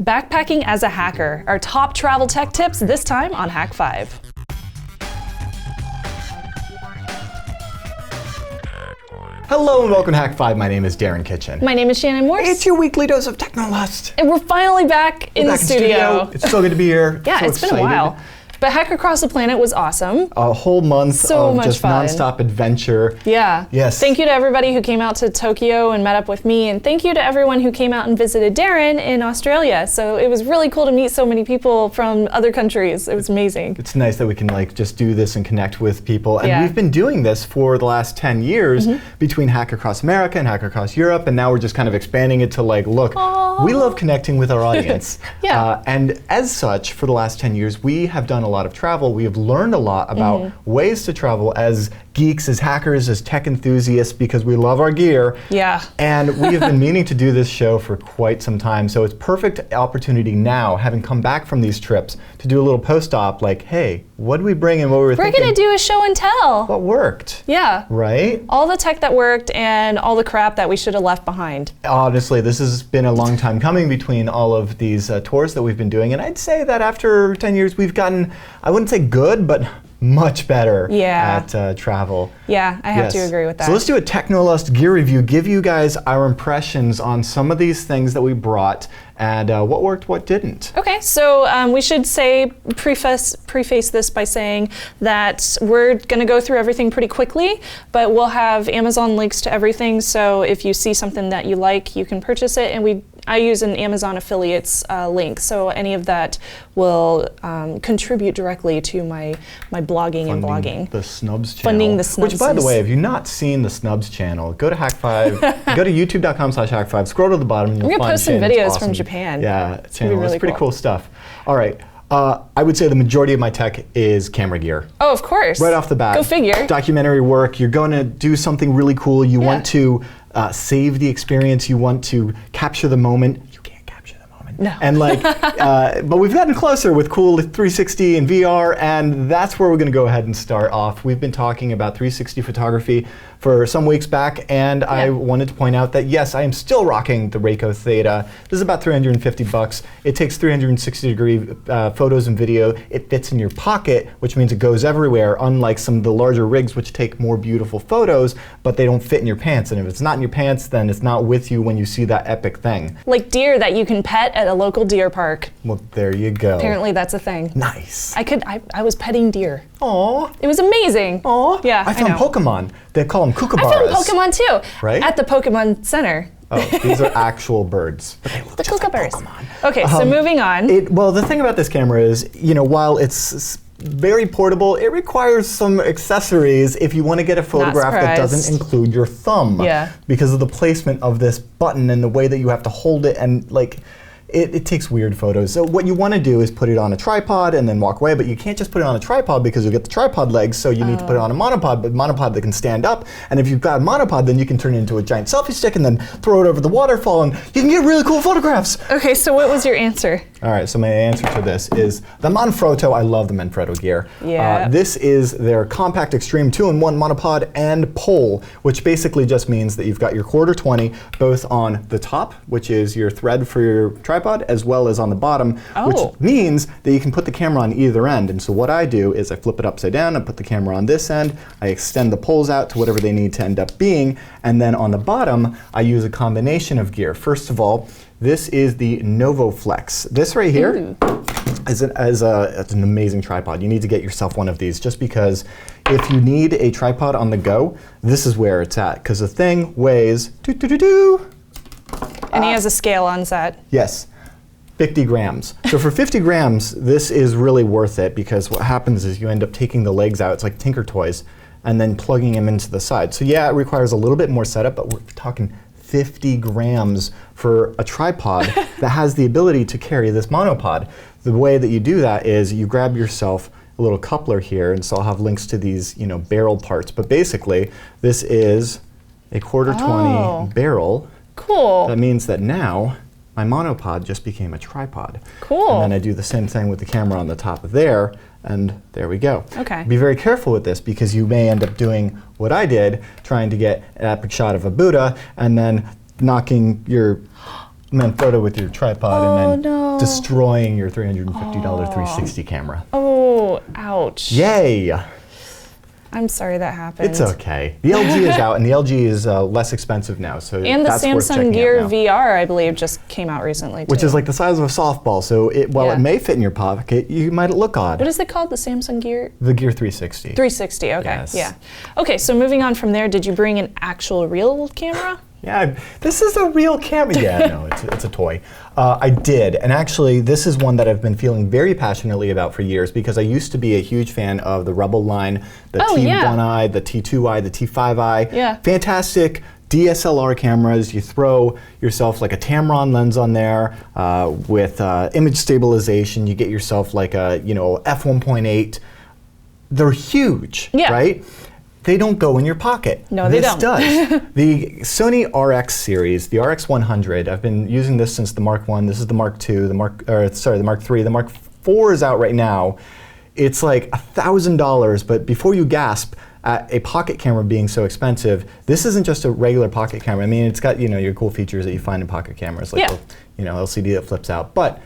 Backpacking as a hacker, our top travel tech tips, this time on Hak5. Hello and welcome to Hak5. My name is Darren Kitchen. My name is Shannon Morse. It's your weekly dose of technolust. And we're finally back in the studio. It's so good to be here. Yeah, so it's been a while. But Hack Across the Planet was awesome. A whole month of just fun. nonstop adventure. Yeah. Yes. Thank you to everybody who came out to Tokyo and met up with me, and thank you to everyone who came out and visited Darren in Australia. So it was really cool to meet so many people from other countries. It was amazing. It's nice that we can just do this and connect with people. And we've been doing this for the last 10 years between Hack Across America and Hack Across Europe, and now we're just kind of expanding it to look, we love connecting with our audience. And as such, for the last 10 years, we have done a lot of travel. We have learned a lot about ways to travel as geeks, as hackers, as tech enthusiasts, because we love our gear. Yeah. And we have been meaning to do this show for quite some time, so it's perfect opportunity now, having come back from these trips, to do a little post-op, like, hey, what did we bring and what were we thinking? We're gonna do a show and tell. What worked? Yeah. Right? All the tech that worked and all the crap that we should have left behind. Honestly, this has been a long time coming between all of these tours that we've been doing, and I'd say that after 10 years we've gotten, I wouldn't say good, but much better at travel. Yeah, I have to agree with that. So let's do a Technolust gear review, give you guys our impressions on some of these things that we brought and what worked, what didn't. Okay, so we should preface this by saying that we're gonna go through everything pretty quickly, but we'll have Amazon links to everything, so if you see something that you like, you can purchase it, and I use an Amazon affiliates link, so any of that will contribute directly to my blogging and blogging. The Snubs channel. Funding the Snubs. Which, by the way, if you've not seen the Snubs channel, go to Hak5, go to youtube.com/Hak5, scroll to the bottom, and you'll find post some videos awesome, from Japan. Yeah, channel. Really it's pretty cool stuff. All right. I would say the majority of my tech is camera gear. Oh, of course. Right off the bat. Go figure. Documentary work, you're going to do something really cool, you want to save the experience, you want to capture the moment. You can't capture the moment. No. And but we've gotten closer with cool 360 and VR, and that's where we're going to go ahead and start off. We've been talking about 360 photography for some weeks back, and I wanted to point out that yes, I am still rocking the Ricoh Theta. This is about 350 bucks. It takes 360-degree photos and video. It fits in your pocket, which means it goes everywhere, unlike some of the larger rigs which take more beautiful photos, but they don't fit in your pants. And if it's not in your pants, then it's not with you when you see that epic thing. Like deer that you can pet at a local deer park. Well, there you go. Apparently that's a thing. Nice. I was petting deer. Aw. It was amazing. Aw. Yeah, I found Pokemon. They call them kookaburras. I found Pokemon too. Right? At the Pokemon Center. Oh, these are actual birds. But they look just like Pokemon. Okay, so moving on. Well, the thing about this camera is, while it's very portable, it requires some accessories if you want to get a photograph that doesn't include your thumb. Yeah. Because of the placement of this button and the way that you have to hold it, and it takes weird photos. So what you want to do is put it on a tripod and then walk away, but you can't just put it on a tripod because you'll get the tripod legs, so you need to put it on a monopod, but monopod that can stand up. And if you've got a monopod, then you can turn it into a giant selfie stick and then throw it over the waterfall, and you can get really cool photographs. Okay, so what was your answer? All right, so my answer to this is the Manfrotto. I love the Manfrotto gear. Yeah. This is their compact extreme 2-in-1 monopod and pole, which basically just means that you've got your 1/4-20 both on the top, which is your thread for your tripod, as well as on the bottom, which means that you can put the camera on either end. And so what I do is I flip it upside down, I put the camera on this end, I extend the poles out to whatever they need to end up being, and then on the bottom, I use a combination of gear. First of all, this is the Novoflex. This right here is an amazing tripod. You need to get yourself one of these, just because if you need a tripod on the go, this is where it's at, because the thing weighs and he has a scale on set. Yes. 50 grams. So for 50 grams, this is really worth it, because what happens is you end up taking the legs out, it's like Tinker Toys, and then plugging them into the side. So yeah, it requires a little bit more setup, but we're talking 50 grams for a tripod that has the ability to carry this monopod. The way that you do that is you grab yourself a little coupler here, and so I'll have links to these barrel parts, but basically this is a 1/4-20 barrel. Cool. That means that now my monopod just became a tripod. Cool. And then I do the same thing with the camera on the top there, and there we go. Okay. Be very careful with this, because you may end up doing what I did, trying to get an epic shot of a Buddha and then knocking your Manfrotto with your tripod and then no. destroying your $350 360 camera. Oh, ouch. Yay! I'm sorry that happened. It's okay. The LG is out, and the LG is less expensive now, so and the that's worth Samsung checking Gear out now. VR, I believe, just came out recently, too. Which is like the size of a softball, so while it may fit in your pocket, you might look odd. What is it called, the Samsung Gear? The Gear 360. 360, okay, Yes. yeah. Okay, so moving on from there, did you bring an actual real camera? Yeah, this is a real camera. Yeah, no, it's a toy. I did, and actually this is one that I've been feeling very passionately about for years because I used to be a huge fan of the Rebel line, the T1i, the T2i, the T5i. Yeah. Fantastic DSLR cameras. You throw yourself like a Tamron lens on there with image stabilization. You get yourself like a f1.8. They're huge, right? They don't go in your pocket. No, they don't. This does. The Sony RX series, the RX100, I've been using this since the Mark 1. This is the Mark 2, the Mark 3. The Mark 4 is out right now. It's like $1,000, but before you gasp at a pocket camera being so expensive, this isn't just a regular pocket camera. I mean, it's got your cool features that you find in pocket cameras, like LCD that flips out. But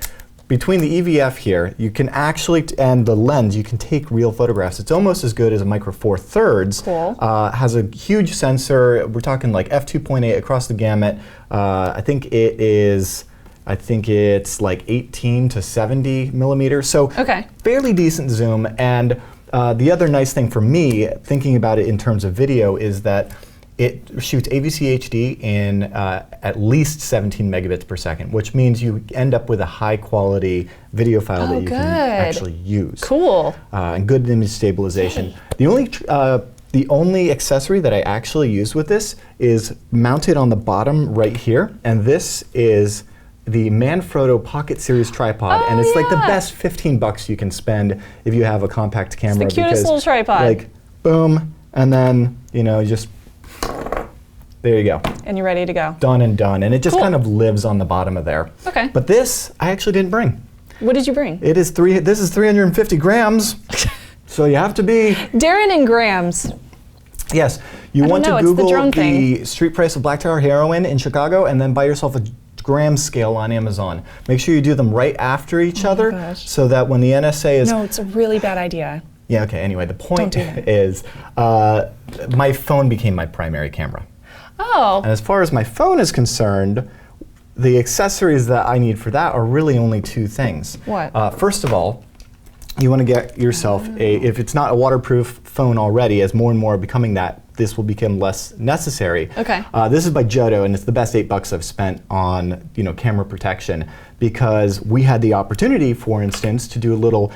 between the EVF here, you can actually, and the lens, you can take real photographs. It's almost as good as a Micro Four Thirds. Cool. Has a huge sensor. We're talking like f2.8 across the gamut. I think it's like 18 to 70 millimeters. So fairly decent zoom. And the other nice thing for me, thinking about it in terms of video, is that it shoots AVC HD in at least 17 megabits per second, which means you end up with a high quality video file that you can actually use. Cool. And good image stabilization. The only accessory that I actually use with this is mounted on the bottom right here, and this is the Manfrotto Pocket Series tripod, and it's like the best $15 you can spend if you have a compact camera. It's the cutest little tripod. Like, boom, and then just there you go. And you're ready to go. Done and done. And it just kind of lives on the bottom of there. Okay. But this, I actually didn't bring. What did you bring? This is 350 grams. So you have to be... Darren in grams. Yes. You want to Google the street price of black tar heroin in Chicago and then buy yourself a gram scale on Amazon. Make sure you do them right after each other so that when the NSA is... No, it's a really bad idea. Yeah, okay. Anyway, the point is my phone became my primary camera. Oh. And as far as my phone is concerned, the accessories that I need for that are really only two things. What? First of all, you want to get yourself if it's not a waterproof phone already, as more and more are becoming that, this will become less necessary. Okay. This is by JOTO, and it's the best $8 I've spent on camera protection, because we had the opportunity, for instance, to do a little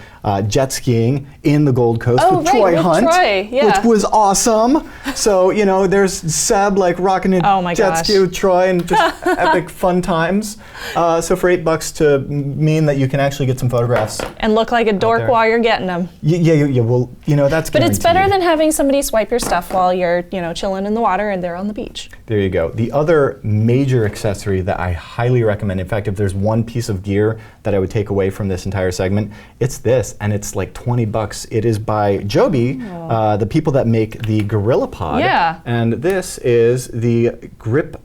jet skiing in the Gold Coast with Troy Hunt, which was awesome. So there's Seb like rocking a jet ski with Troy, and just epic fun times. So for $8 to mean that you can actually get some photographs and look like a dork while you're getting them. Yeah. Well, that's. But it's better than having somebody swipe your stuff while you're chilling in the water and they're on the beach. There you go. The other major accessory that I highly recommend, in fact, if there's one piece of gear that I would take away from this entire segment, it's this, and it's like $20. It is by JOBY, the people that make the Gorilla Pod. Yeah. And this is the Grip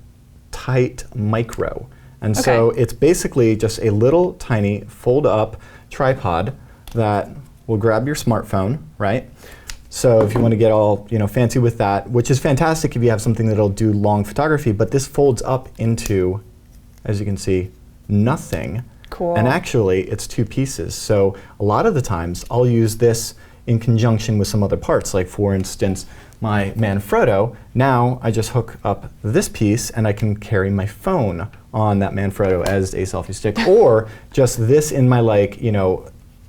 Tight Micro. And so it's basically just a little tiny fold-up tripod that will grab your smartphone, right? So if you want to get all fancy with that, which is fantastic if you have something that'll do long photography, but this folds up into, as you can see, nothing. Cool. And actually, it's two pieces. So a lot of the times, I'll use this in conjunction with some other parts. Like for instance, my Manfrotto. Now I just hook up this piece, and I can carry my phone on that Manfrotto as a selfie stick, or just this in my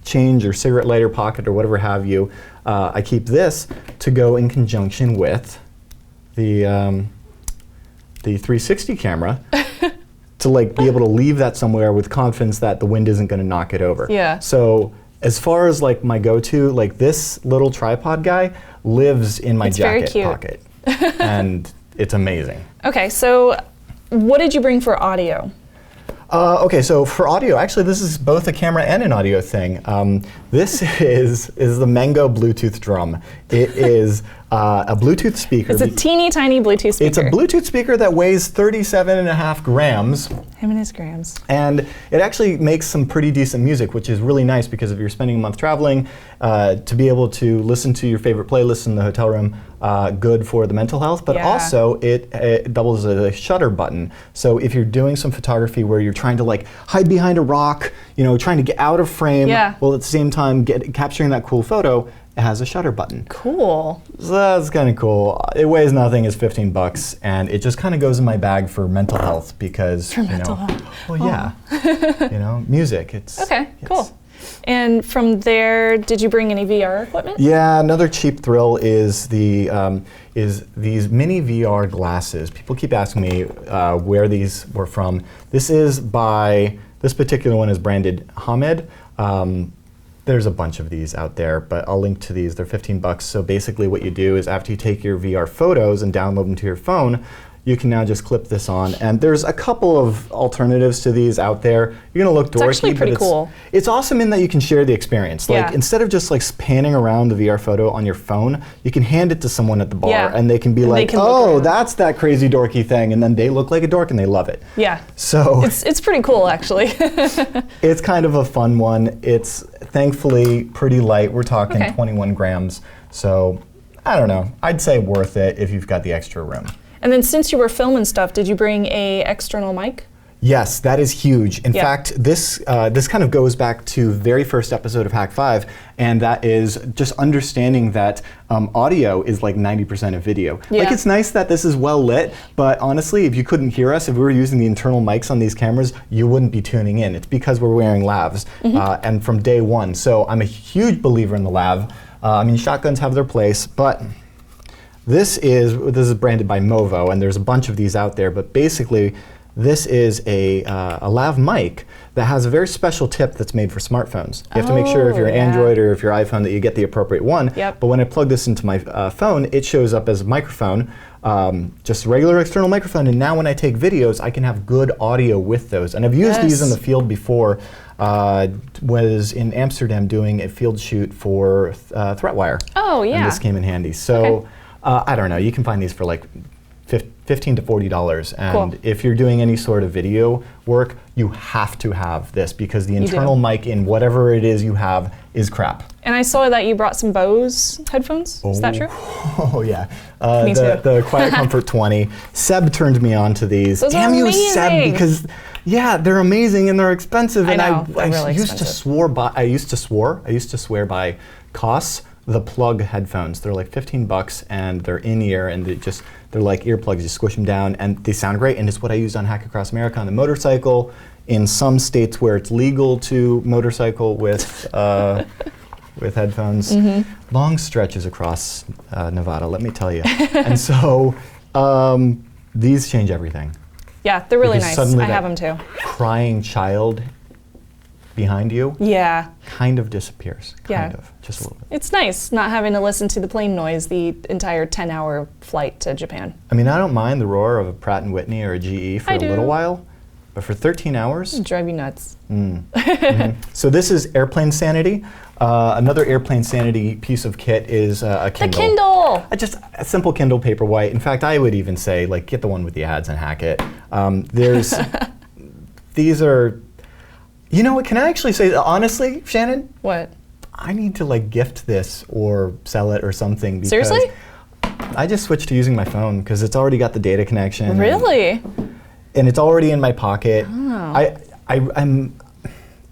change or cigarette lighter pocket or whatever have you. I keep this to go in conjunction with the 360 camera to be able to leave that somewhere with confidence that the wind isn't going to knock it over. Yeah. So as far as my go-to, this little tripod guy lives in my jacket pocket, and it's amazing. Okay, so what did you bring for audio? Okay, so for audio, actually this is both a camera and an audio thing. This is the Mengo Bluetooth drum. It is a Bluetooth speaker. It's a teeny tiny Bluetooth speaker. It's a Bluetooth speaker that weighs 37.5 grams. Him and his grams. And it actually makes some pretty decent music, which is really nice because if you're spending a month traveling, to be able to listen to your favorite playlists in the hotel room, good for the mental health, but also it doubles as a shutter button. So if you're doing some photography where you're trying to like hide behind a rock, you know, trying to get out of frame, while at the same time capturing that cool photo, it has a shutter button. Cool. So that's kind of cool. It weighs nothing, it's 15 bucks, and it just kind of goes in my bag for mental health because, for mental health. Well, yeah, you know, music. It's cool. And from there, did you bring any VR equipment? Yeah, another cheap thrill is these mini VR glasses. People keep asking me where these were from. This particular one is branded Homido. There's a bunch of these out there, but I'll link to these. They're 15 bucks. So basically what you do is after you take your VR photos and download them to your phone, you can now just clip this on. And there's a couple of alternatives to these out there. You're gonna look dorky, it's actually pretty cool. It's awesome in that you can share the experience. Like instead of just like panning around the VR photo on your phone, you can hand it to someone at the bar and they can be like, oh, that's that crazy dorky thing. And then they look like a dork and they love it. Yeah. So it's pretty cool actually. It's kind of a fun one. It's thankfully pretty light. We're talking 21 grams. So I don't know. I'd say worth it if you've got the extra room. And then since you were filming stuff, did you bring a external mic? Yes, that is huge. In fact, this kind of goes back to the very first episode of Hak5, and that is just understanding that audio is like 90% of video. Like it's nice that this is well lit, but honestly, if you couldn't hear us, if we were using the internal mics on these cameras, you wouldn't be tuning in. It's because we're wearing lavs, and from day one. So I'm a huge believer in the lav. I mean, shotguns have their place, but this is branded by Movo, and there's a bunch of these out there, but basically this is a lav mic that has a very special tip that's made for smartphones. You have to make sure if you're an Android or if you're iPhone that you get the appropriate one. But when I plug this into my phone, it shows up as a microphone, just a regular external microphone, and now when I take videos, I can have good audio with those. And I've used these in the field before. Was in Amsterdam doing a field shoot for Threatwire. Oh, yeah. And this came in handy. So. I don't know, you can find these for like $15 to $40, and if you're doing any sort of video work, you have to have this because the internal mic in whatever it is you have is crap. And I saw that you brought some Bose headphones, is that true? Oh yeah, the QuietComfort 20. Seb turned me on to these. Those Damn are you, amazing. Seb, because they're amazing and they're expensive, I and know, I really used to swear by costs. The plug headphones, they're like 15 bucks and they're in ear and they're like earplugs, you squish them down and they sound great, and it's what I used on Hack Across America on the motorcycle. In some states where it's legal to motorcycle with headphones, long stretches across Nevada, let me tell you. And so these change everything. Yeah, they're really nice. I have them too. Crying child behind you kind of disappears, kind of, just a little bit. It's nice not having to listen to the plane noise the entire 10-hour flight to Japan. I mean, I don't mind the roar of a Pratt & Whitney or a GE for a little while, but for 13 hours? It'd drive you nuts. So this is Airplane Sanity. Another Airplane Sanity piece of kit is a Kindle. The Kindle! Just a simple Kindle Paperwhite. In fact, I would even say, like, get the one with the ads and hack it. These are... You know what, can I actually say, honestly, Shannon? What? I need to like gift this or sell it or something. Because seriously? I just switched to using my phone because it's already got the data connection. Really? And it's already in my pocket. Oh.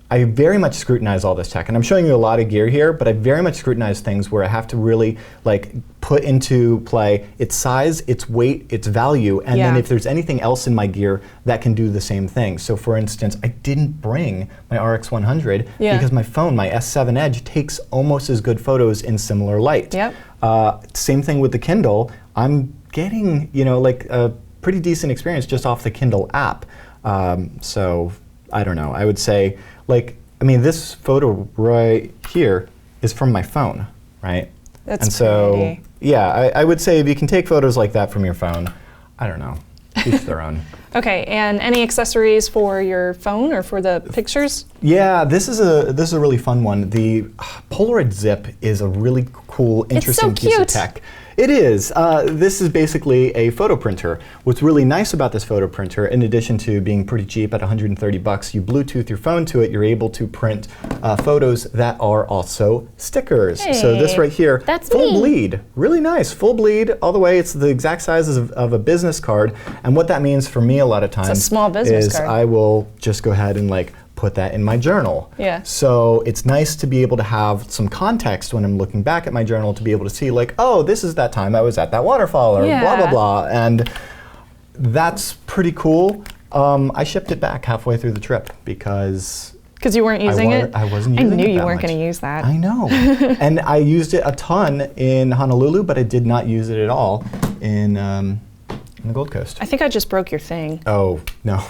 I very much scrutinize all this tech, and I'm showing you a lot of gear here, but I very much scrutinize things where I have to really like put into play its size, its weight, its value, and then if there's anything else in my gear that can do the same thing. So for instance, I didn't bring my RX 100 because my phone, my S7 Edge, takes almost as good photos in similar light. Same thing with the Kindle. I'm getting, like a pretty decent experience just off the Kindle app. So I don't know, I would say, this photo right here is from my phone, right? That's pretty. Yeah, I would say if you can take photos like that from your phone, I don't know, each their own. Okay, and any accessories for your phone or for the pictures? Yeah, this is a really fun one. The Polaroid ZIP is a really cool, interesting piece of tech. It is. This is basically a photo printer. What's really nice about this photo printer, in addition to being pretty cheap at 130 bucks, you Bluetooth your phone to it, you're able to print photos that are also stickers. Hey, so this right here, that's full me. bleed. Really nice, full bleed all the way. It's the exact size of a business card. And what that means for me a lot of times It's a small business is card. I will just go ahead and like put that in my journal. Yeah. So it's nice to be able to have some context when I'm looking back at my journal to be able to see like, oh, this is that time I was at that waterfall or blah, blah, blah. And that's pretty cool. I shipped it back halfway through the trip because you weren't using it? I wasn't using it. I knew you that weren't much. going to use that. I know. And I used it a ton in Honolulu, but I did not use it at all in the Gold Coast. I think I just broke your thing. Oh, no.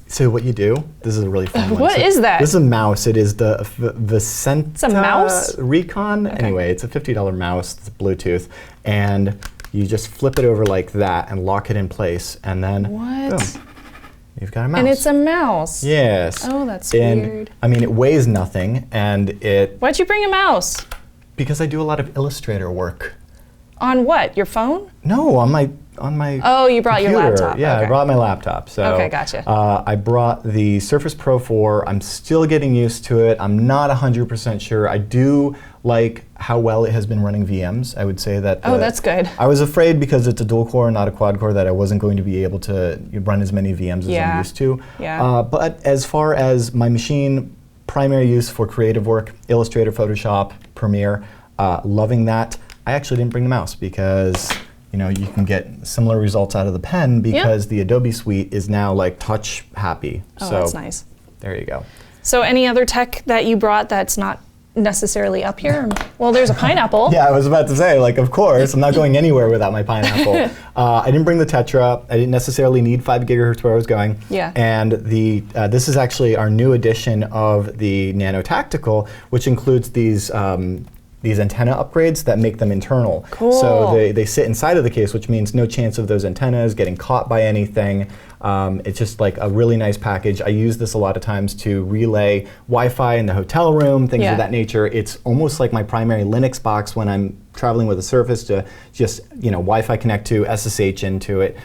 So what you do, this is a really fun one. What is that? This is a mouse. It is the Visenta It's a mouse? Recon. Okay. Anyway, it's a $50 mouse. It's Bluetooth. And you just flip it over like that and lock it in place. And then, What? boom, you've got a mouse. And it's a mouse. Yes. Oh, that's and, weird. I mean, it weighs nothing. And Why'd you bring a mouse? because I do a lot of Illustrator work. On what? Your phone? No, on my Oh, you brought your computer. laptop. Yeah, Okay. I brought my laptop. So Okay, gotcha. I brought the Surface Pro 4. I'm still getting used to it. I'm not 100% sure. I do like how well it has been running VMs. I would say that. Oh, that's good. I was afraid because it's a dual core, not a quad core, that I wasn't going to be able to run as many VMs as I'm used to. Yeah. But as far as my machine, primary use for creative work, Illustrator, Photoshop, Premiere, loving that. I actually didn't bring the mouse because you can get similar results out of the pen because the Adobe suite is now like touch happy. Oh, so that's nice. there you go. So any other tech that you brought that's not necessarily up here? Well, there's a pineapple. Yeah, I was about to say, like, of course, I'm not going anywhere without my pineapple. I didn't bring the Tetra. I didn't necessarily need 5 gigahertz where I was going. Yeah. And this is actually our new edition of the Nano Tactical, which includes these antenna upgrades that make them internal. Cool. So they sit inside of the case, which means no chance of those antennas getting caught by anything. It's just like a really nice package. I use this a lot of times to relay Wi-Fi in the hotel room, things of that nature. It's almost like my primary Linux box when I'm traveling with a Surface to just Wi-Fi connect to, SSH into it.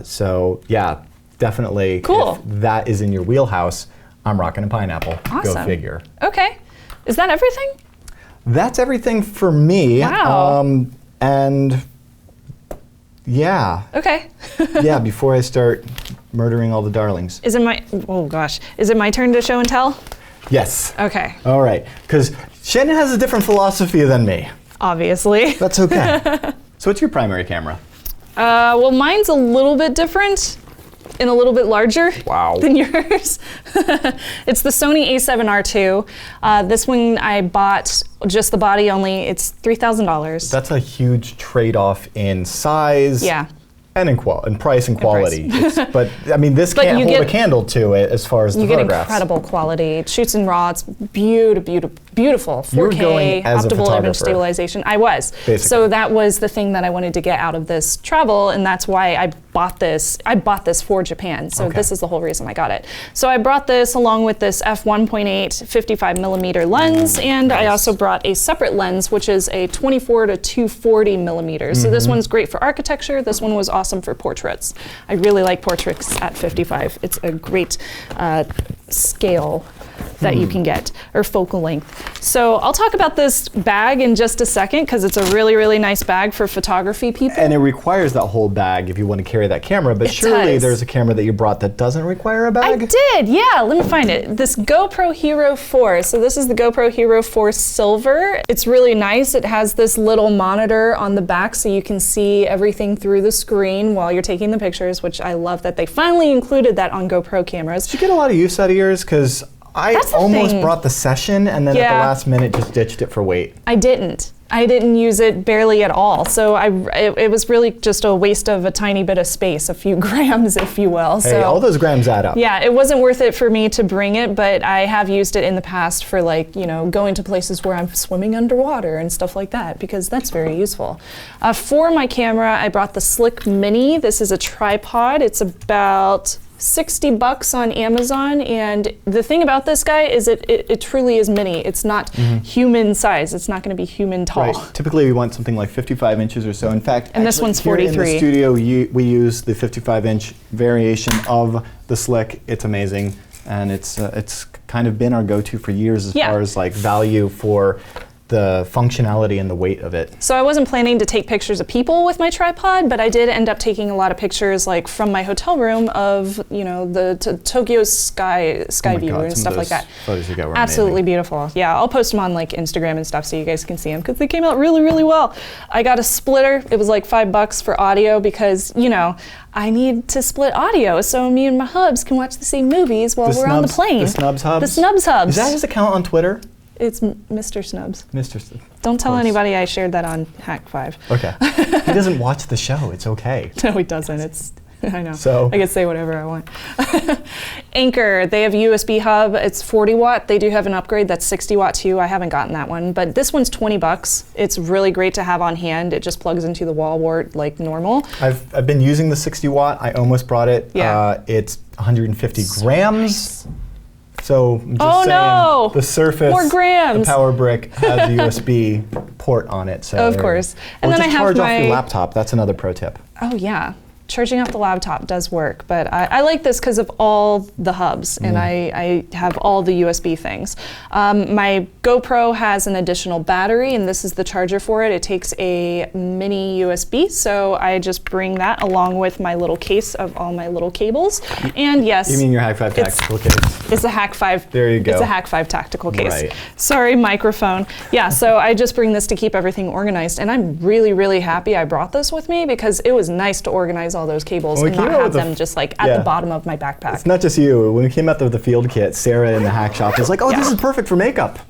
So yeah, definitely. Cool. If that is in your wheelhouse, I'm rocking a pineapple. Awesome. Go figure. Okay. Is that everything? That's everything for me. Wow. And yeah. Okay. Yeah, before I start murdering all the darlings. Is it my turn to show and tell? Yes. Okay. All right. Because Shannon has a different philosophy than me. Obviously. That's okay. So what's your primary camera? Well, mine's a little bit different and a little bit larger than yours. It's the Sony a7R II. This one I bought just the body only. It's $3,000. That's a huge trade-off in size. Yeah. And in price and quality. But I mean, this But can't you hold get- a candle to it as far as the You get photographs. incredible quality. It shoots in RAW. It's beautiful. You were 4K, going as a optical image photographer. stabilization. I was. Basically. So that was the thing that I wanted to get out of this travel, and that's why I bought this. I bought this for Japan. So this is the whole reason I got it. So I brought this along with this f1.8 55 millimeter lens, and I also brought a separate lens, which is a 24 to 240 millimeters. So this one's great for architecture. This one was awesome for portraits. I really like portraits at 55. It's a great scale that you can get, or focal length. So I'll talk about this bag in just a second because it's a really, really nice bag for photography people. And it requires that whole bag if you want to carry that camera, but surely does. there's a camera that you brought that doesn't require a bag? I did, yeah, let me find it. This GoPro Hero 4. So this is the GoPro Hero 4 Silver. It's really nice. It has this little monitor on the back so you can see everything through the screen while you're taking the pictures, which I love that they finally included that on GoPro cameras. Did you get a lot of use out of yours? Because I That's the almost thing. brought the Session and then at the last minute just ditched it for weight. I didn't use it barely at all. So it was really just a waste of a tiny bit of space, a few grams, if you will. Hey, So all those grams add up. yeah, it wasn't worth it for me to bring it, but I have used it in the past for going to places where I'm swimming underwater and stuff like that, because that's very useful. For my camera, I brought the Slick Mini. This is a tripod. It's about $60 on Amazon, and the thing about this guy is it truly is mini. It's not human size. It's not going to be human tall. Right. Typically, we want something like 55 inches or so. In fact, and this one's 43. Here in the studio, we use the 55-inch variation of the Slick. It's amazing, and it's kind of been our go-to for years as far as like value for the functionality and the weight of it. So I wasn't planning to take pictures of people with my tripod, but I did end up taking a lot of pictures, like from my hotel room, of the Tokyo sky view and stuff like that. Photos you got were absolutely amazing. Beautiful. Yeah, I'll post them on like Instagram and stuff so you guys can see them because they came out really, really well. I got a splitter. It was like $5 for audio because I need to split audio so me and my hubs can watch the same movies while we're on the plane. The Snubs Hubs. The Snubs Hubs. Is that his account on Twitter? It's Mr. Snubs. Mr. Snubs. Don't tell anybody I shared that on Hak5. Okay. He doesn't watch the show. It's okay. No, he doesn't. I know. So I can say whatever I want. Anchor, they have a USB hub. It's 40 watt. They do have an upgrade that's 60 watt too. I haven't gotten that one, but this one's $20. It's really great to have on hand. It just plugs into the wall wart like normal. I've been using the 60 watt. I almost brought it. Yeah. It's 150 grams. Nice. So I'm just saying, the Surface, more grams. The Power Brick has a USB port on it. So of course. And then just I have charge my off your laptop. That's another pro tip. Oh yeah. Charging off the laptop does work, but I like this because of all the hubs, and I have all the USB things. My GoPro has an additional battery, and this is the charger for it. It takes a mini USB, so I just bring that along with my little case of all my little cables. And yes, you mean your Hak5 tactical case? It's a Hak5. There you go. It's a Hak5 tactical case. Right. Sorry, microphone. Yeah, so I just bring this to keep everything organized, and I'm really, really happy I brought this with me because it was nice to organize all those cables and not have them just like at the bottom of my backpack. It's not just you. When we came out with the field kit, Sarah in the hack shop was like, oh, this is perfect for makeup.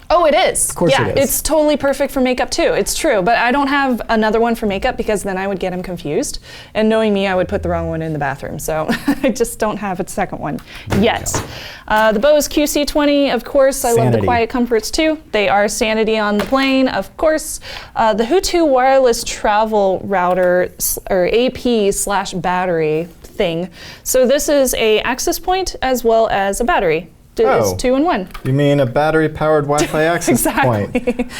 Oh, it is. Of course it is. It's totally perfect for makeup too. It's true, but I don't have another one for makeup because then I would get him confused. And knowing me, I would put the wrong one in the bathroom. So I just don't have a second one yet. The Bose QC20, of course. I love the QuietComforts too. They are sanity on the plane, of course. The Hutu wireless travel router, or AP/battery thing. So this is a access point as well as a battery. It's 2-in-1. You mean a battery-powered Wi-Fi access point?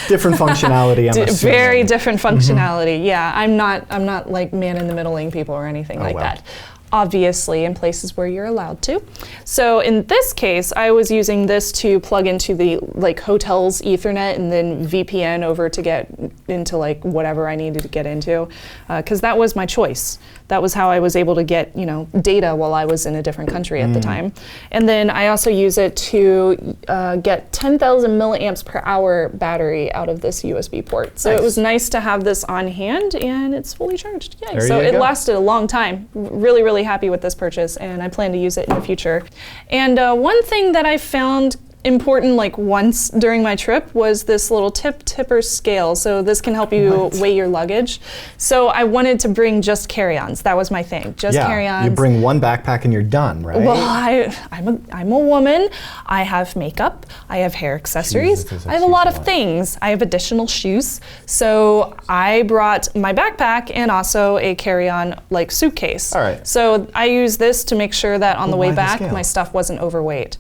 Different functionality, I'm assuming. Very different functionality. Yeah, I'm not like man-in-the-middling people or anything like that. Obviously, in places where you're allowed to. So in this case, I was using this to plug into the hotel's Ethernet and then VPN over to get into whatever I needed to get into, because that was my choice. That was how I was able to get data while I was in a different country at the time. And then I also use it to get 10,000 milliamps per hour battery out of this USB port. So it was nice to have this on hand, and it's fully charged. Yay. So it lasted a long time. Really, really happy with this purchase, and I plan to use it in the future. And one thing that I found important once during my trip was this little tipper scale. So this can help you weigh your luggage. So I wanted to bring just carry-ons. That was my thing, just carry-ons. You bring one backpack and you're done, right? Well, I'm a woman. I have makeup. I have hair accessories. I have a lot of things. I have additional shoes. So I brought my backpack and also a carry-on suitcase. All right. So I use this to make sure that on the way back my stuff wasn't overweight.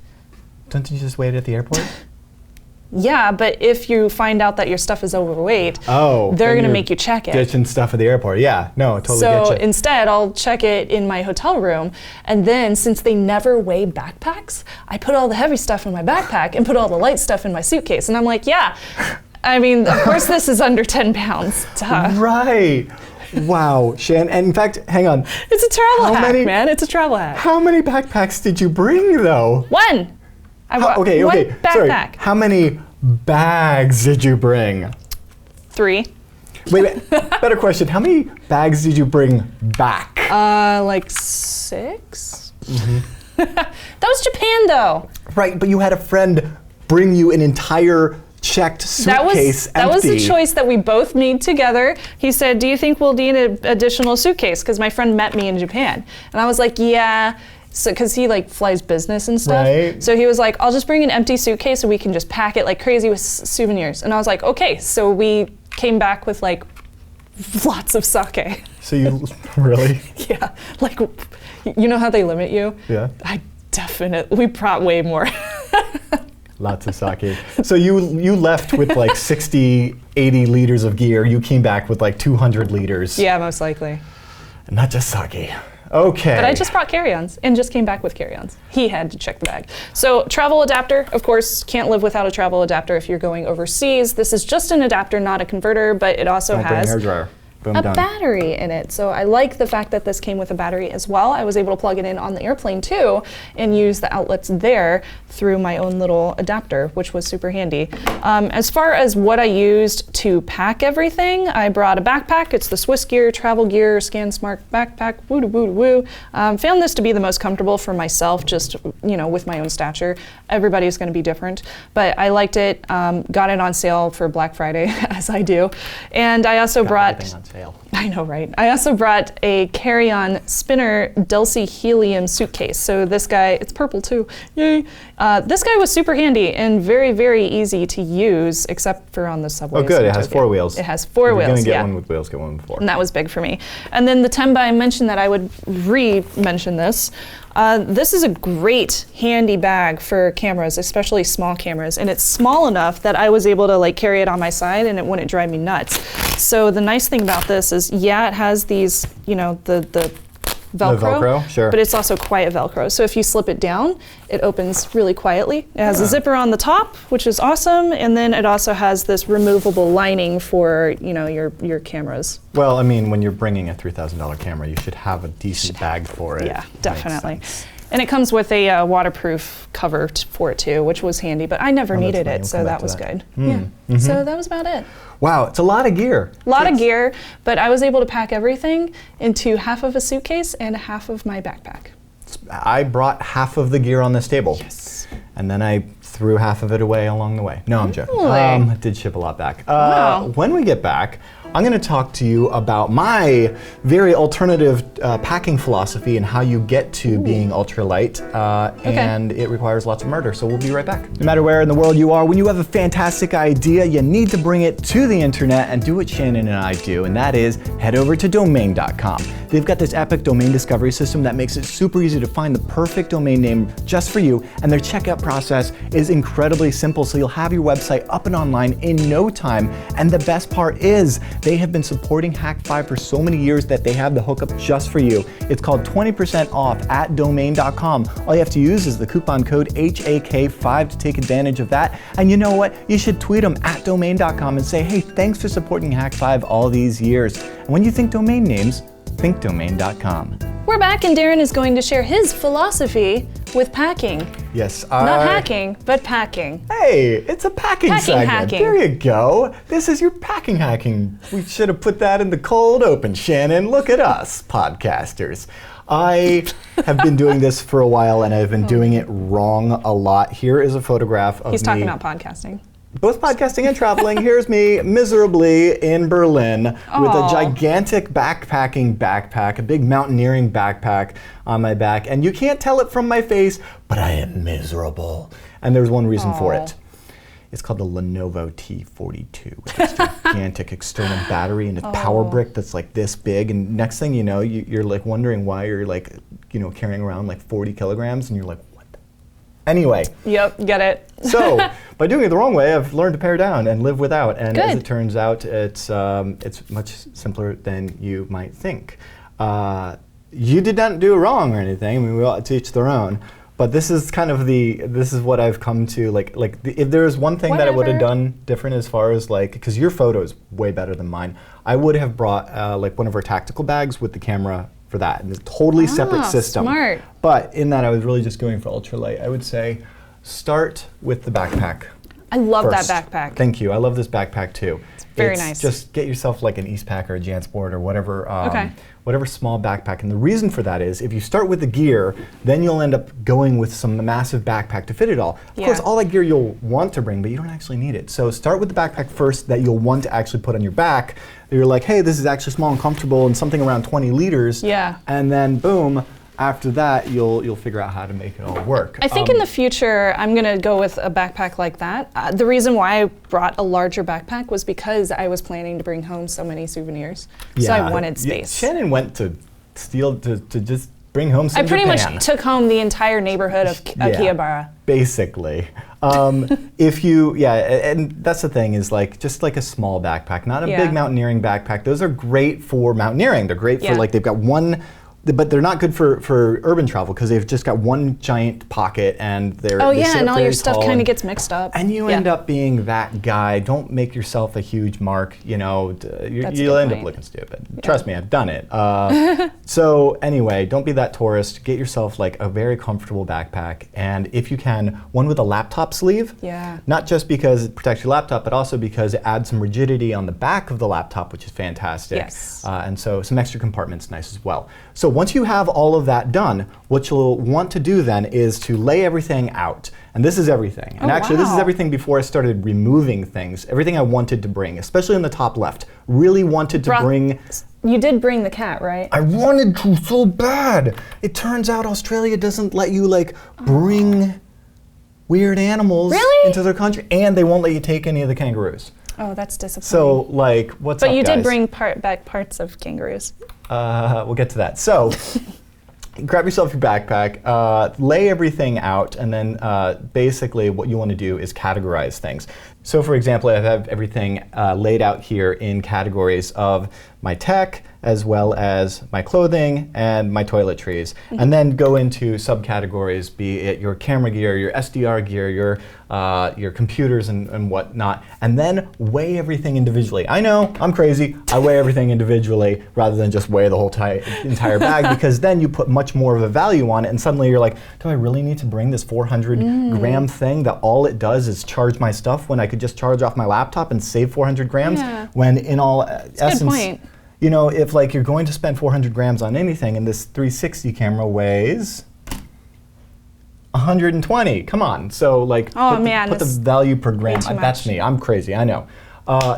Don't you just wait at the airport? Yeah, but if you find out that your stuff is overweight, they're going to make you check it. Ditching stuff at the airport. Yeah, no, totally get you. So get instead, I'll check it in my hotel room, and then since they never weigh backpacks, I put all the heavy stuff in my backpack and put all the light stuff in my suitcase. And I'm like, yeah, I mean, of course this is under 10 pounds. Duh. Right. Wow, Shannon. And in fact, hang on. It's a travel hack, man. It's a travel hack. How many backpacks did you bring, though? One. Okay. One backpack. Sorry. How many bags did you bring? 3. Wait, better question. How many bags did you bring back? 6. That was Japan, though. Right, but you had a friend bring you an entire checked suitcase That was the choice that we both made together. He said, do you think we'll need an additional suitcase? Because my friend met me in Japan. And I was like, yeah. So, because he flies business and stuff. Right. So he was like, I'll just bring an empty suitcase and we can just pack it like crazy with souvenirs. And I was like, okay. So we came back with lots of sake. So you, really? Yeah, like, you know how they limit you? Yeah. We brought way more. Lots of sake. So you left with like 60, 80 liters of gear. You came back with like 200 liters. Yeah, most likely. Not just sake. Okay. But I just brought carry-ons and just came back with carry-ons. He had to check the bag. So travel adapter, of course, can't live without a travel adapter if you're going overseas. This is just an adapter, not a converter, but it also has hair dryer. Boom, a done. battery in it. So I like the fact that this came with a battery as well. I was able to plug it in on the airplane too and use the outlets there through my own little adapter, which was super handy. As far as what I used to pack everything, I brought a backpack. It's the Swiss Gear Travel Gear ScanSmart backpack. Woo doo woo doo woo. Found this to be the most comfortable for myself, just with my own stature. Everybody's going to be different, but I liked it. Got it on sale for Black Friday, as I do, and I also brought. I know, right? I also brought a carry-on spinner Delsey helium suitcase. So this guy, it's purple too, yay. This guy was super handy and very, very easy to use, except for on the subway. Oh good, it has 4 wheels. It has 4 wheels, If you're gonna get yeah. one with wheels, get one with 4. And that was big for me. And then the Temba, I mentioned that I would re-mention this. This is a great handy bag for cameras, especially small cameras, and it's small enough that I was able to like carry it on my side and it wouldn't drive me nuts. So the nice thing about this is, yeah, it has these, the Velcro, The Velcro, sure. but it's also quiet Velcro. So if you slip it down, it opens really quietly. It has a zipper on the top, which is awesome, and then it also has this removable lining for your cameras. Well, I mean, when you're bringing a $3,000 camera, you should have a decent bag for it. Yeah, definitely. And it comes with a waterproof cover for it too, which was handy, but I never needed it, so that was good. Yeah. So that was about it. Wow, it's a lot of gear. A lot of gear, but I was able to pack everything into half of a suitcase and half of my backpack. I brought half of the gear on this table. Yes. And then I threw half of it away along the way. No, I'm joking. Really? I did ship a lot back. Wow. When we get back, I'm going to talk to you about my very alternative packing philosophy and how you get to being ultralight, and it requires lots of murder, so we'll be right back. No matter where in the world you are, when you have a fantastic idea, you need to bring it to the internet and do what Shannon and I do, and that is head over to domain.com. They've got this epic domain discovery system that makes it super easy to find the perfect domain name just for you, and their checkout process is incredibly simple, so you'll have your website up and online in no time, and the best part is, they have been supporting Hak5 for so many years that they have the hookup just for you. It's called 20% off at domain.com. All you have to use is the coupon code HAK5 to take advantage of that. And you know what? You should tweet them at domain.com and say, hey, thanks for supporting Hak5 all these years. And when you think domain names, think domain.com. We're back, and Darren is going to share his philosophy with packing. Yes, Not hacking, but packing. Hey, it's a packing segment. Hacking. There you go. This is your packing hacking. We should have put that in the cold open, Shannon. Look at us, podcasters. I have been doing this for a while, and I've been doing it wrong a lot. Here is a photograph of me. He's talking about podcasting. Both podcasting and traveling. Here's me miserably in Berlin with a gigantic backpacking backpack, a big mountaineering backpack on my back. And you can't tell it from my face, but I am miserable. And there's one reason for it. It's called the Lenovo T42 with this gigantic external battery and a power brick that's like this big. And next thing you know, you're like wondering why you're like, carrying around like 40 kilograms and you're like, anyway. Yep, get it. So, by doing it the wrong way, I've learned to pare down and live without. And as it turns out, it's much simpler than you might think. You did not do it wrong or anything. I mean, we all to each their own. But this is kind of this is what I've come to, if there was one thing that I would have done different as far as because your photo is way better than mine, I would have brought one of our tactical bags with the camera for that, and it's a totally separate system. Smart. But in that, I was really just going for ultralight. I would say start with the backpack. I love first. that backpack. Thank you. I love this backpack too. It's very nice. Just get yourself like an Eastpak or a Jansport or whatever. Whatever small backpack. And the reason for that is if you start with the gear, then you'll end up going with some massive backpack to fit it all. Of course, all that gear you'll want to bring, but you don't actually need it. So start with the backpack first that you'll want to actually put on your back. You're like, hey, this is actually small and comfortable and something around 20 liters. Yeah. And then boom, after that, you'll figure out how to make it all work. I think in the future, I'm going to go with a backpack like that. The reason why I brought a larger backpack was because I was planning to bring home so many souvenirs. So I wanted space. Shannon went to just bring home some I pretty Japan. much took home the entire neighborhood of Akihabara. Basically. And that's the thing is just like a small backpack, not a big mountaineering backpack. Those are great for mountaineering. They're great for they've got one, but they're not good for urban travel because they've just got one giant pocket and they're and all your stuff kind of gets mixed up. And you end up being that guy. Don't make yourself a huge mark. You'll end up looking stupid. Yeah. Trust me, I've done it. So anyway, don't be that tourist. Get yourself like a very comfortable backpack, and if you can, one with a laptop sleeve. Yeah. Not just because it protects your laptop, but also because it adds some rigidity on the back of the laptop, which is fantastic. Yes. And so some extra compartments, nice as well. So once you have all of that done, what you'll want to do then is to lay everything out. And this is everything. And actually, this is everything before I started removing things. Everything I wanted to bring, especially in the top left. Really wanted to bring. You did bring the cat, right? I wanted to so bad. It turns out Australia doesn't let you bring weird animals into their country, and they won't let you take any of the kangaroos. Oh, that's disappointing. So what's up, But you guys? did bring back parts of kangaroos. We'll get to that. So, grab yourself your backpack, lay everything out, and then basically what you want to do is categorize things. So for example, I have everything laid out here in categories of my tech, as well as my clothing and my toiletries, and then go into subcategories, be it your camera gear, your SDR gear, your computers and whatnot, and then weigh everything individually. I know, I'm crazy. I weigh everything individually rather than just weigh the whole entire bag, because then you put much more of a value on it, and suddenly you're like, do I really need to bring this 400 gram thing that all it does is charge my stuff when I could just charge off my laptop and save 400 grams? Yeah. When in all essence, That's a good point. If you're going to spend 400 grams on anything, and this 360 camera weighs 120, come on. So put the value per gram. That's me. I'm crazy. I know.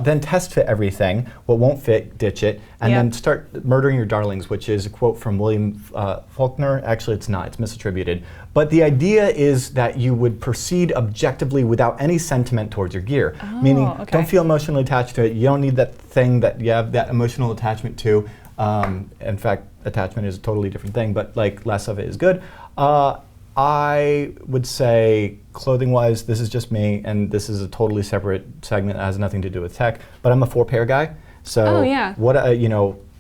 Then test fit everything. What won't fit, ditch it, and then start murdering your darlings, which is a quote from William Faulkner. Actually, it's not. It's misattributed. But the idea is that you would proceed objectively without any sentiment towards your gear. Meaning, don't feel emotionally attached to it. You don't need that thing that you have that emotional attachment to. In fact, attachment is a totally different thing, but less of it is good. I would say, clothing-wise, this is just me, and this is a totally separate segment that has nothing to do with tech. But I'm a 4-pair guy, so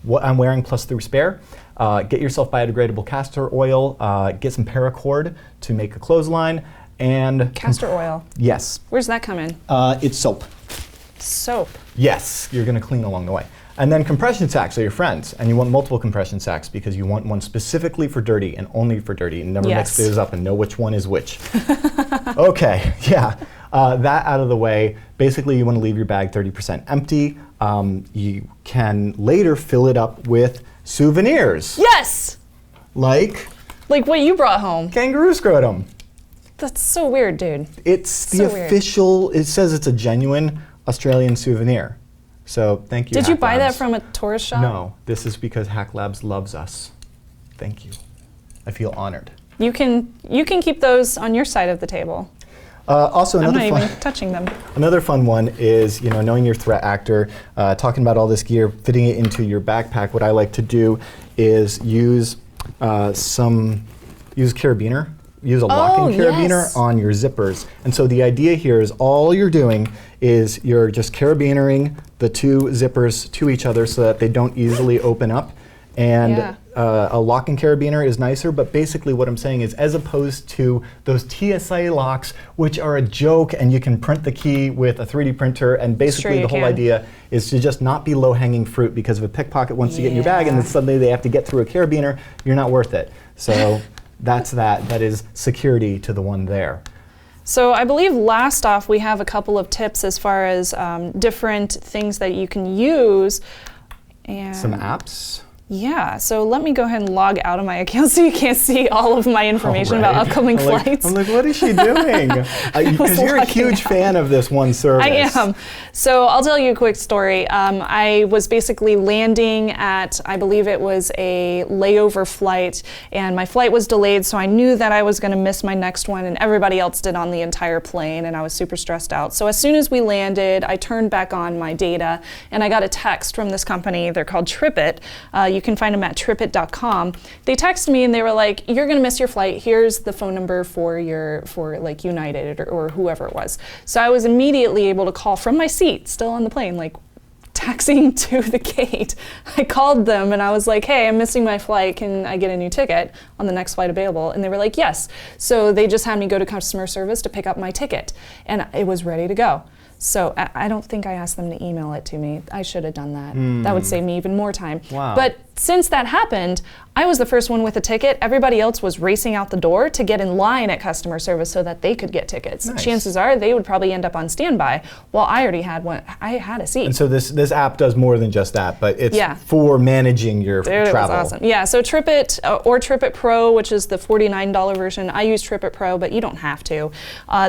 what I'm wearing plus 3 spare. Get yourself biodegradable castor oil. Get some paracord to make a clothesline, and castor oil. Yes. Where's that come in? It's soap. Soap. Yes, you're going to clean along the way. And then compression sacks are your friends, and you want multiple compression sacks because you want one specifically for dirty and only for dirty, and never mix those up and know which one is which. Okay, that out of the way. Basically, you want to leave your bag 30% empty. You can later fill it up with souvenirs. Yes! Like what you brought home. Kangaroo scrotum. That's so weird, dude. It's the official, it says it's a genuine Australian souvenir. So thank you. Did you buy that from a tourist shop? No, this is because Hack Labs loves us. Thank you. I feel honored. You can keep those on your side of the table. Also, I'm not even touching them. Another fun one is knowing your threat actor, talking about all this gear, fitting it into your backpack. What I like to do is use carabiner. Use a locking carabiner on your zippers. And so the idea here is all you're doing is you're just carabinering the 2 zippers to each other so that they don't easily open up. And a locking carabiner is nicer, but basically what I'm saying is, as opposed to those TSA locks, which are a joke, and you can print the key with a 3D printer, and basically the whole idea is to just not be low-hanging fruit, because if a pickpocket wants to get in your bag and then suddenly they have to get through a carabiner, you're not worth it. So that's that. That is security to the one there. So I believe last off we have a couple of tips as far as different things that you can use. And some apps. Yeah, so let me go ahead and log out of my account so you can't see all of my information about upcoming flights. I'm like, what is she doing? Because you're a huge fan of this one service. I am. So I'll tell you a quick story. I was basically landing at, I believe it was a layover flight, and my flight was delayed, so I knew that I was going to miss my next one, and everybody else did on the entire plane, and I was super stressed out. So as soon as we landed, I turned back on my data, and I got a text from this company. They're called Tripod. You can find them at tripod.com. They texted me and they were like, "You're gonna miss your flight. Here's the phone number for like United or whoever it was." So I was immediately able to call from my seat, still on the plane, like taxiing to the gate. I called them and I was like, "Hey, I'm missing my flight. Can I get a new ticket on the next flight available?" And they were like, "Yes." So they just had me go to customer service to pick up my ticket, and it was ready to go. So I don't think I asked them to email it to me. I should have done that. That would save me even more time. Wow. But since that happened, I was the first one with a ticket. Everybody else was racing out the door to get in line at customer service so that they could get tickets. Nice. Chances are they would probably end up on standby. Well, I already had one. I had a seat. And so this app does more than just that, but it's for managing your travel. It was awesome. Yeah, so Tripod or Tripod Pro, which is the $49 version. I use Tripod Pro, but you don't have to.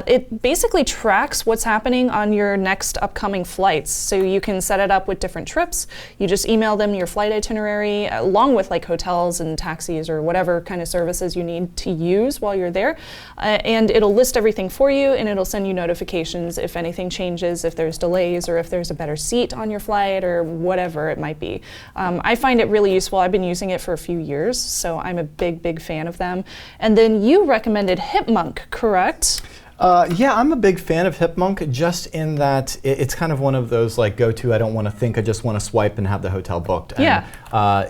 It basically tracks what's happening on your next upcoming flights. So you can set it up with different trips. You just email them your flight itinerary, along with like hotels and taxis or whatever kind of services you need to use while you're there. And it'll list everything for you, and it'll send you notifications if anything changes, if there's delays, or if there's a better seat on your flight, or whatever it might be. I find it really useful. I've been using it for a few years, so I'm a big fan of them. And then you recommended Hipmunk, correct? Yeah, I'm a big fan of Hipmunk, just in that it's kind of one of those like go-to, I don't want to think, I just want to swipe and have the hotel booked. And,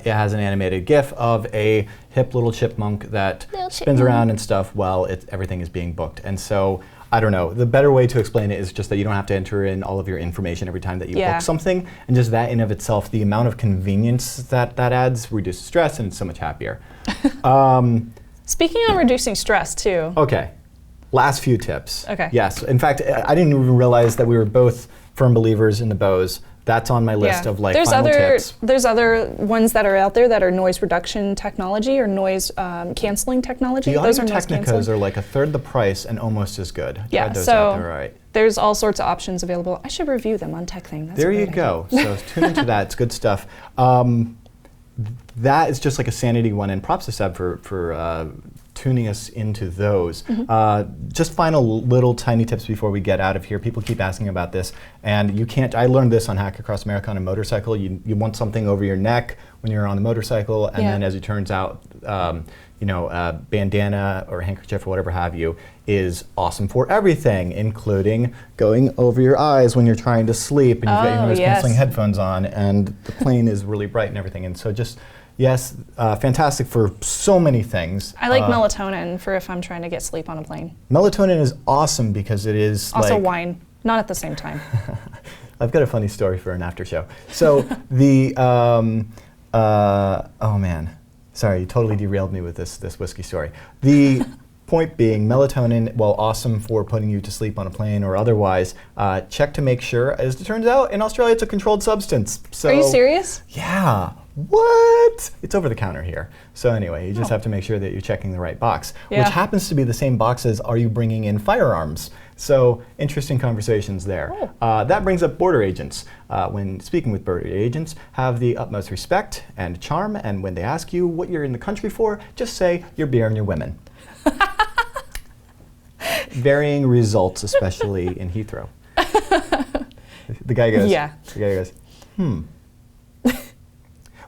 it has an animated GIF of a hip little chipmunk that spins around and stuff while everything is being booked. And so, I don't know, the better way to explain it is just that you don't have to enter in all of your information every time that you book something. And just that in of itself, the amount of convenience that adds reduces stress, and it's so much happier. Speaking of reducing stress too. Okay. Last few tips. Okay. Yes. In fact, I didn't even realize that we were both firm believers in the Bose. That's on my list of like final tips. There's other ones that are out there that are noise reduction technology or noise canceling technology. The Those are Audio-Technicas are like a third the price and almost as good. Yeah. Those so out there, right. There's all sorts of options available. I should review them on TechThing. That's there you go. So tune into that. It's good stuff. That is just like a sanity one, and props to Seb for tuning us into those. Just final little tiny tips before we get out of here. People keep asking about this, and you can't, I learned this on Hack Across America on a motorcycle. You want something over your neck when you're on the motorcycle, and then as it turns out, bandana or handkerchief or whatever have you is awesome for everything, including going over your eyes when you're trying to sleep and you've got your noise canceling headphones on and the plane is really bright and everything. And so just, fantastic for so many things. I like melatonin for if I'm trying to get sleep on a plane. Melatonin is awesome because it is also wine, not at the same time. I've got a funny story for an after show. So the, oh man. Sorry, you totally derailed me with this whiskey story. The point being, melatonin, while awesome for putting you to sleep on a plane or otherwise, check to make sure. As it turns out, in Australia, it's a controlled substance. So, are you serious? Yeah. What? It's over the counter here. So anyway, you just have to make sure that you're checking the right box, which happens to be the same box as are you bringing in firearms? So interesting conversations there. That brings up border agents. When speaking with border agents, have the utmost respect and charm, and when they ask you what you're in the country for, just say your beer and your women. Varying results, especially in Heathrow. The guy goes,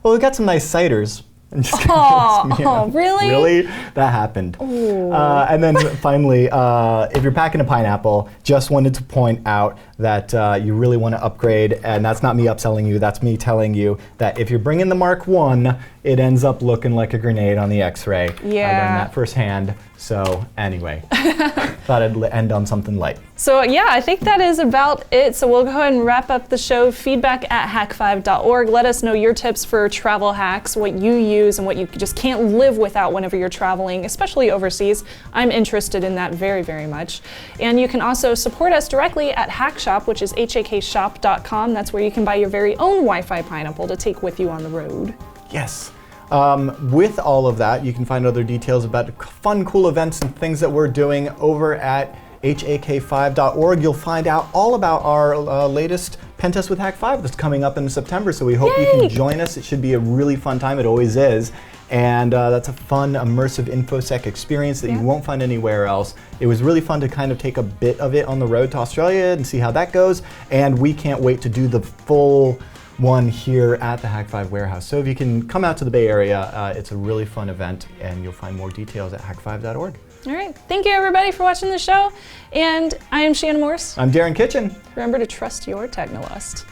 well, we got some nice ciders. Really? Really? That happened. And then finally, if you're packing a pineapple, just wanted to point out that you really want to upgrade, and that's not me upselling you, that's me telling you that if you're bringing the Mark I, it ends up looking like a grenade on the X-ray. I learned that firsthand. So anyway, thought I'd end on something light. So yeah, I think that is about it. So we'll go ahead and wrap up the show. Feedback@hak5.org. Let us know your tips for travel hacks, what you use and what you just can't live without whenever you're traveling, especially overseas. I'm interested in that very, very much. And you can also support us directly at HakShop, which is hakshop.com. That's where you can buy your very own Wi-Fi pineapple to take with you on the road. Yes. With all of that, you can find other details about fun, cool events and things that we're doing over at hak5.org. You'll find out all about our latest pen test with Hak5 that's coming up in September, so we hope you can join us. It should be a really fun time. It always is. And that's a fun, immersive InfoSec experience that you won't find anywhere else. It was really fun to kind of take a bit of it on the road to Australia and see how that goes. And we can't wait to do the full one here at the Hak5 warehouse. So if you can come out to the Bay Area, it's a really fun event, and you'll find more details at hak5.org. All right, thank you everybody for watching the show. And I am Shannon Morse. I'm Darren Kitchen. Remember to trust your technolust.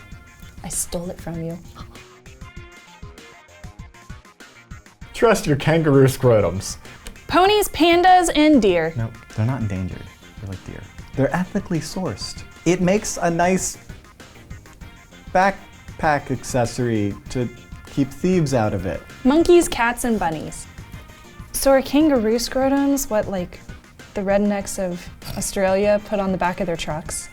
I stole it from you. Trust your kangaroo scrotums. Ponies, pandas, and deer. No, they're not endangered. They're like deer. They're ethically sourced. It makes a nice backpack accessory to keep thieves out of it. Monkeys, cats, and bunnies. So are kangaroo scrotums what, like, the rednecks of Australia put on the back of their trucks?